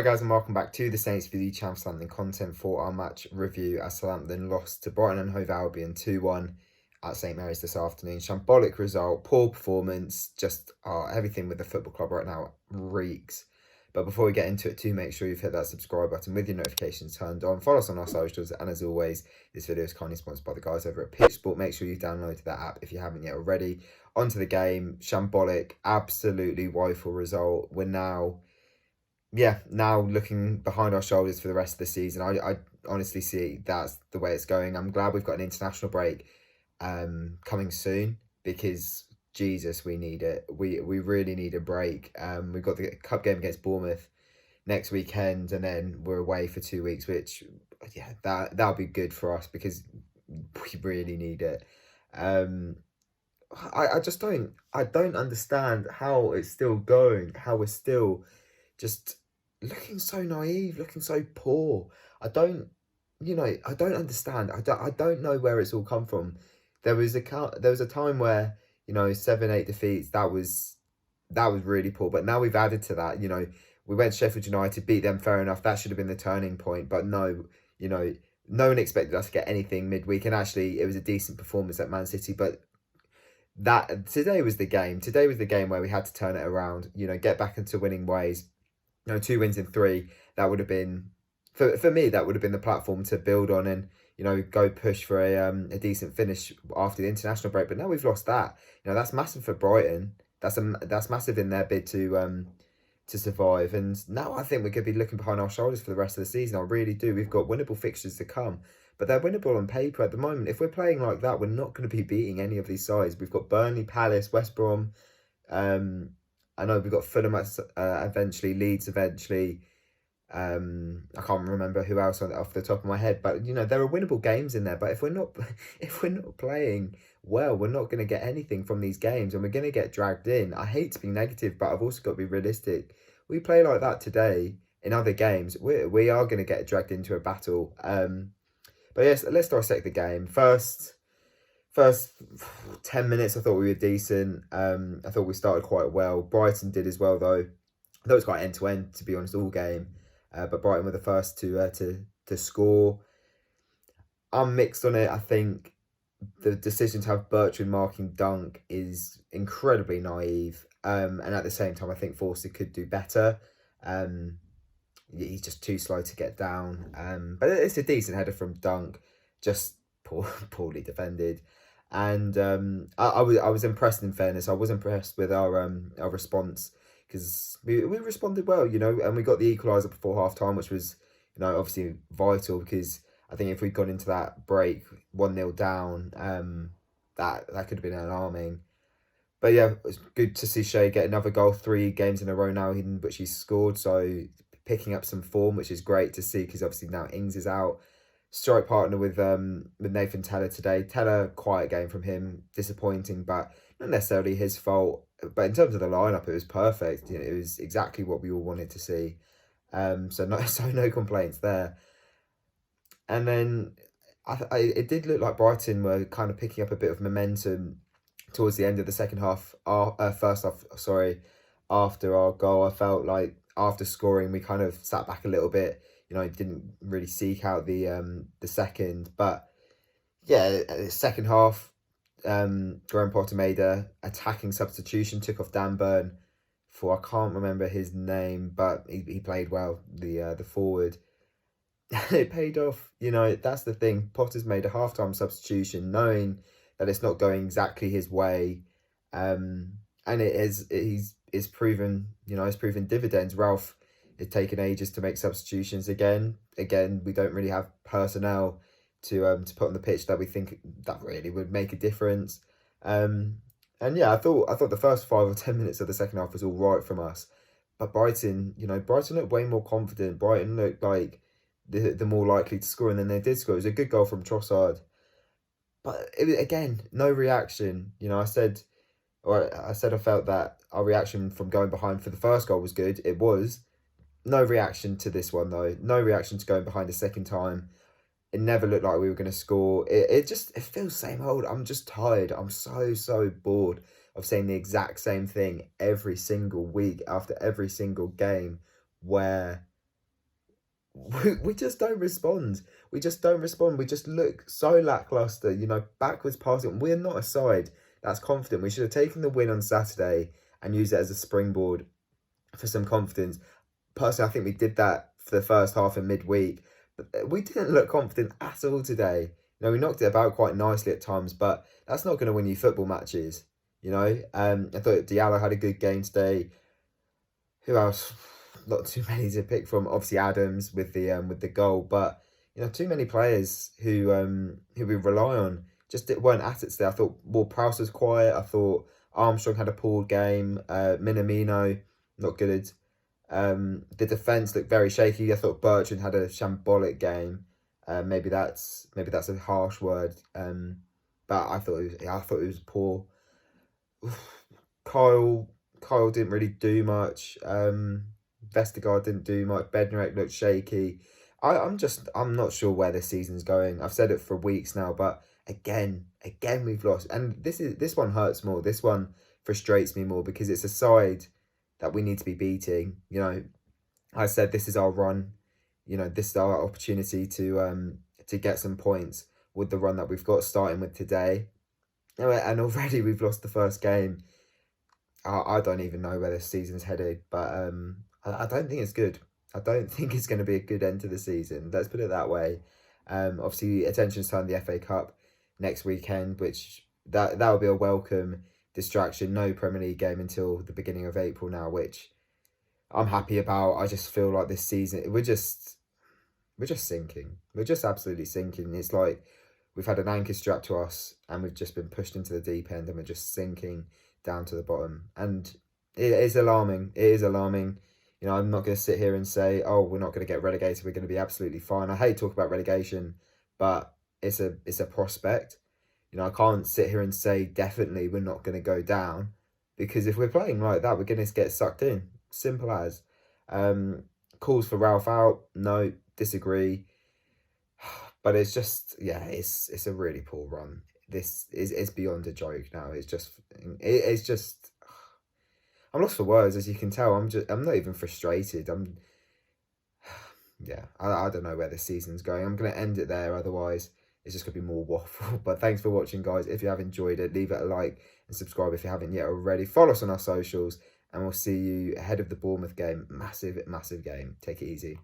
Alright guys, and welcome back to the Saints View channel, Southampton content for our match review as Southampton lost to Brighton and Hove Albion 2-1 at St Mary's this afternoon. Shambolic result, poor performance, just everything with the football club right now reeks. But before we get into it too, make sure you've hit that subscribe button with your notifications turned on. Follow us on our socials, and as always, this video is kindly sponsored by the guys over at Pitch Sport. Make sure you've downloaded that app if you haven't yet already. Onto the game, Shambolic, absolutely woeful result. We're now looking behind our shoulders for the rest of the season. I honestly see that's the way it's going. I'm glad we've got an international break coming soon, because Jesus, we need it. We really need a break. We've got the cup game against Bournemouth next weekend, and then we're away for 2 weeks, which that'll be good for us because we really need it. I just don't understand how it's still going, how we're still just looking so naive, looking so poor. I don't understand. I don't know where it's all come from. There was a time where 7-8 defeats, that was really poor. But now we've added to that. We went to Sheffield United, beat them, fair enough. That should have been the turning point. But no, no one expected us to get anything midweek, and actually it was a decent performance at Man City. But today was the game. Today was the game where we had to turn it around. Get back into winning ways. 2 wins in 3. That would have been, for me, that would have been the platform to build on and go push for a decent finish after the international break. But now we've lost that. That's massive for Brighton. That's massive in their bid to survive. And now I think we could be looking behind our shoulders for the rest of the season. I really do. We've got winnable fixtures to come, but they're winnable on paper at the moment. If we're playing like that, we're not going to be beating any of these sides. We've got Burnley, Palace, West Brom. I know we've got Fulham eventually, Leeds eventually. I can't remember who else off the top of my head, but there are winnable games in there. But if we're not playing well, we're not going to get anything from these games, and we're going to get dragged in. I hate to be negative, but I've also got to be realistic. We play like that today in other games, we are going to get dragged into a battle. But yes, let's dissect the game. First 10 minutes, I thought we were decent. I thought we started quite well. Brighton did as well, though. I thought it was quite end-to-end, to be honest, all game. But Brighton were the first to score. I'm mixed on it. I think the decision to have Bertrand marking Dunk is incredibly naive. And at the same time, I think Forster could do better. He's just too slow to get down. But it's a decent header from Dunk, just poorly defended. And I was impressed, in fairness. I was impressed with our response, because we responded well, and we got the equaliser before half-time, which was, obviously vital, because I think if we'd gone into that break 1-0 down, that could have been alarming. But yeah, it was good to see Shea get another goal, 3 games in a row now in which he's scored, so picking up some form, which is great to see, because obviously now Ings is out. Strike partner with Nathan Tella today. Tella, quiet game from him, disappointing, but not necessarily his fault. But in terms of the lineup, it was perfect. It was exactly what we all wanted to see. So no complaints there. And then it did look like Brighton were kind of picking up a bit of momentum towards the end of the second half. First half, sorry. After our goal, I felt like after scoring, we kind of sat back a little bit. Didn't really seek out the second. But yeah, second half, Graham Potter made a attacking substitution, took off Dan Burn for, I can't remember his name, but he played well, the forward. It paid off. That's the thing. Potter's made a half-time substitution, knowing that it's not going exactly his way, and it's proven, it's proven dividends. Ralph it's taken ages to make substitutions again. We don't really have personnel to put on the pitch that we think that really would make a difference. And yeah, I thought the first 5 or 10 minutes of the second half was all right from us. But Brighton, Brighton looked way more confident. Brighton looked like the more likely to score, and then they did score. It was a good goal from Trossard. But it was, again, no reaction. I said I felt that our reaction from going behind for the first goal was good. It was. No reaction to this one, though. No reaction to going behind a second time. It never looked like we were going to score. It feels same old. I'm just tired. I'm so bored of saying the exact same thing every single week after every single game, where we just don't respond. We just don't respond. We just look so lackluster, backwards passing. We're not a side that's confident. We should have taken the win on Saturday and used it as a springboard for some confidence. Personally, I think we did that for the first half and midweek, but we didn't look confident at all today. We knocked it about quite nicely at times, but that's not going to win you football matches. I thought Diallo had a good game today. Who else? Not too many to pick from. Obviously Adams with the goal, but too many players who we rely on just weren't at it today. I thought Ward-Prowse was quiet. I thought Armstrong had a poor game. Minamino not good. The defence looked very shaky. I thought Bertrand had a shambolic game. Maybe that's a harsh word. But I thought it was poor. Kyle didn't really do much. Vestergaard didn't do much. Bednarek looked shaky. I'm not sure where this season's going. I've said it for weeks now, but again we've lost, and this one hurts more. This one frustrates me more because it's a side that we need to be beating. I said this is our run. This is our opportunity to get some points with the run that we've got starting with today. And already we've lost the first game. I don't even know where this season's headed, but I don't think it's good. I don't think it's going to be a good end to the season. Let's put it that way. Obviously, attention's turned the FA Cup next weekend, which that will be a welcome distraction. No Premier League game until the beginning of April now, which I'm happy about. I just feel like this season we're just sinking. We're just absolutely sinking. It's like we've had an anchor strapped to us and we've just been pushed into the deep end and we're just sinking down to the bottom. And it is alarming. It is alarming. I'm not going to sit here and say, oh, we're not going to get relegated. We're going to be absolutely fine. I hate talking about relegation, but it's a prospect. I can't sit here and say definitely we're not going to go down, because if we're playing like that, we're going to get sucked in. Simple as. Calls for Ralph out. No, disagree. But it's just, it's a really poor run. It's beyond a joke now. It's just. I'm lost for words, as you can tell. I'm not even frustrated. I don't know where the season's going. I'm going to end it there, otherwise it's just going to be more waffle. But thanks for watching, guys. If you have enjoyed it, leave it a like and subscribe if you haven't yet already. Follow us on our socials, and we'll see you ahead of the Bournemouth game. Massive, massive game. Take it easy.